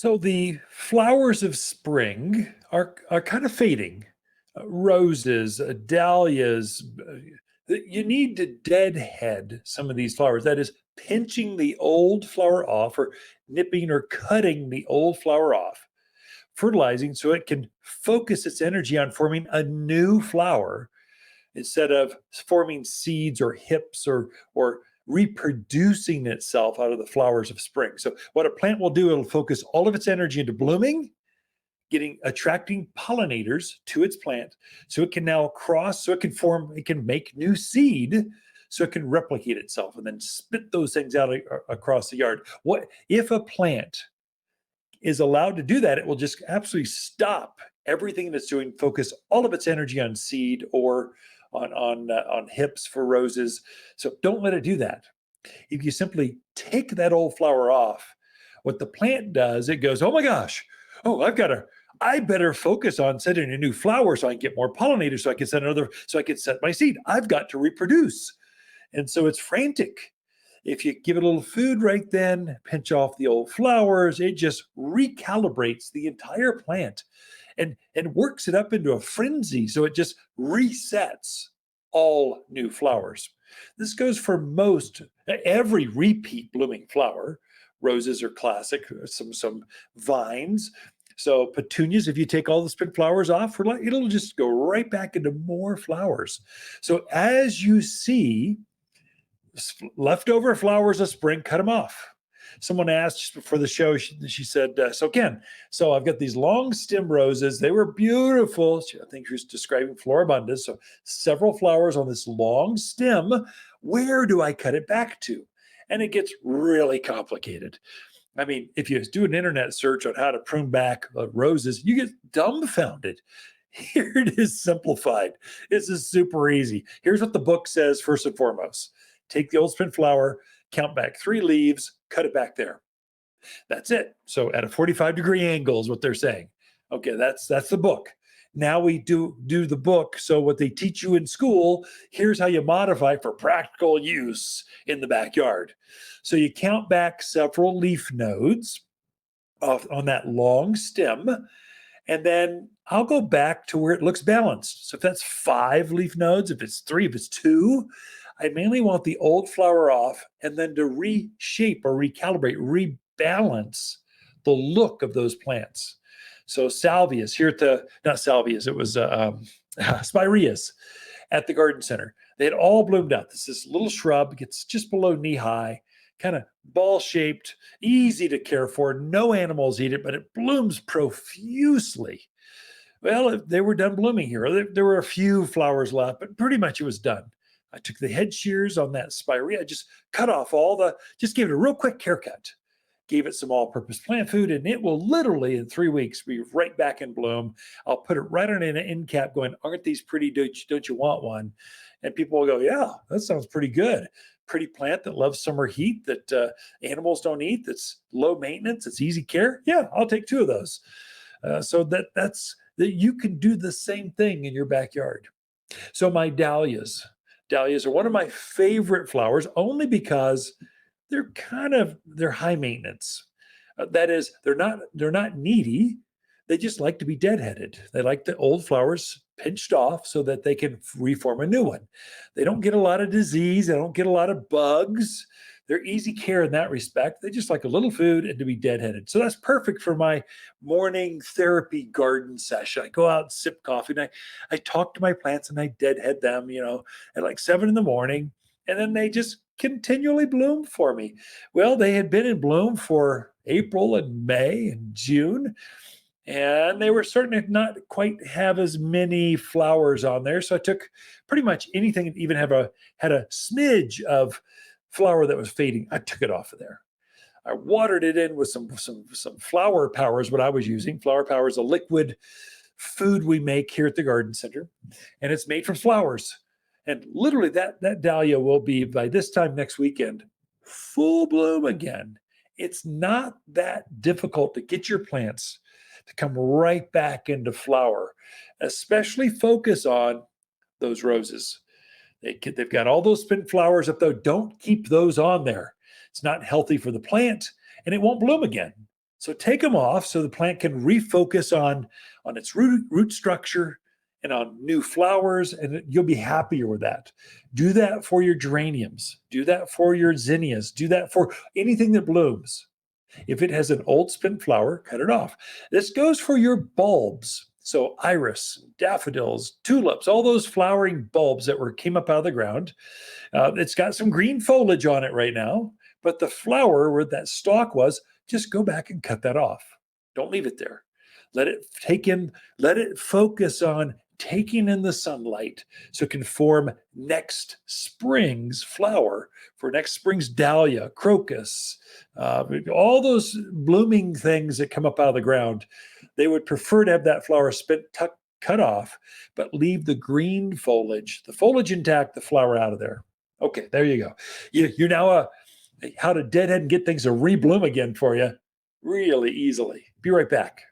So the flowers of spring are kind of fading. Roses, dahlias. You need to deadhead some of these flowers. That is, pinching the old flower off, or nipping or cutting the old flower off, fertilizing so it can focus its energy on forming a new flower instead of forming seeds or hips, or reproducing itself out of the flowers of spring. So what a plant will do, it'll focus all of its energy into blooming, getting attracting pollinators to its plant, so it can now cross, so it can form, it can make new seed, so it can replicate itself and then spit those things out across the yard. What if a plant is allowed to do that? It will just absolutely stop everything that's doing, focus all of its energy on seed, or on hips for roses. So don't let it do that. If you simply take that old flower off, what the plant does, it goes, oh my gosh, oh, I better focus on setting a new flower so I can get more pollinators, so I can set another, so I can set my seed. I've got to reproduce. And so it's frantic. If you give it a little food right then, pinch off the old flowers, it just recalibrates the entire plant and works it up into a frenzy. So it just resets all new flowers. This goes for every repeat blooming flower. Roses are classic, some vines. So petunias, if you take all the spring flowers off, it'll just go right back into more flowers. So as you see leftover flowers of spring, cut them off. Someone asked just before the show, she said, so Ken, so I've got these long stem roses. They were beautiful. I think she was describing floribundas. So several flowers on this long stem. Where do I cut it back to? And it gets really complicated. I mean, if you do an internet search on how to prune back roses, you get dumbfounded. Here it is simplified. This is super easy. Here's what the book says first and foremost. Take the old spent flower, count back 3 leaves, cut it back there. That's it. So at a 45-degree angle is what they're saying. Okay, that's the book. Now we do the book. So what they teach you in school, here's how you modify for practical use in the backyard. So you count back several leaf nodes on that long stem, and then I'll go back to where it looks balanced. So if that's 5 leaf nodes, if it's 3, if it's 2, I mainly want the old flower off, and then to reshape or recalibrate, rebalance the look of those plants. So salvias here not salvias, it was spireas at the garden center. They had all bloomed out. This little shrub gets just below knee high, kind of ball shaped, easy to care for. No animals eat it, but it blooms profusely. Well, they were done blooming here. There were a few flowers left, but pretty much it was done. I took the head shears on that spirea. I just cut off just gave it a real quick haircut. Gave it some all-purpose plant food, and it will literally in 3 weeks be right back in bloom. I'll put it right on an end cap going, aren't these pretty? Don't you want one? And people will go, yeah, that sounds pretty good. Pretty plant that loves summer heat, that animals don't eat, that's low maintenance, it's easy care. Yeah, I'll take 2 of those. So that's that you can do the same thing in your backyard. So my dahlias. Dahlias are one of my favorite flowers, only because they're high maintenance. That is, they're not needy. They just like to be deadheaded. They like the old flowers pinched off so that they can reform a new one. They don't get a lot of disease. They don't get a lot of bugs. They're easy care in that respect. They just like a little food and to be deadheaded. So that's perfect for my morning therapy garden session. I go out and sip coffee, and I talk to my plants and I deadhead them, at like 7 in the morning. And then they just continually bloom for me. Well, they had been in bloom for April and May and June, and they were starting to not quite have as many flowers on there. So I took pretty much anything that even had a smidge of flower that was fading. I took it off of there. I watered it in with some Flower Power is what I was using. Flower Power is a liquid food we make here at the garden center, and it's made from flowers. And literally that dahlia will be, by this time next weekend, full bloom again. It's not that difficult to get your plants to come right back into flower, especially focus on those roses. They've got all those spent flowers up, though. Don't keep those on there. It's not healthy for the plant, and it won't bloom again. So take them off so the plant can refocus on its root structure and on new flowers, and you'll be happier with that. Do that for your geraniums. Do that for your zinnias. Do that for anything that blooms. If it has an old spent flower, cut it off. This goes for your bulbs. So iris, daffodils, tulips, all those flowering bulbs that came up out of the ground. It's got some green foliage on it right now, but the flower where that stalk was, just go back and cut that off. Don't leave it there. Let it take in, let it focus on taking in the sunlight so it can form next spring's flower for next spring's dahlia, crocus, all those blooming things that come up out of the ground. They would prefer to have that flower cut off, but leave the green foliage, the foliage intact, the flower out of there. Okay, there you go. You're now how to deadhead and get things to rebloom again for you really easily. Be right back.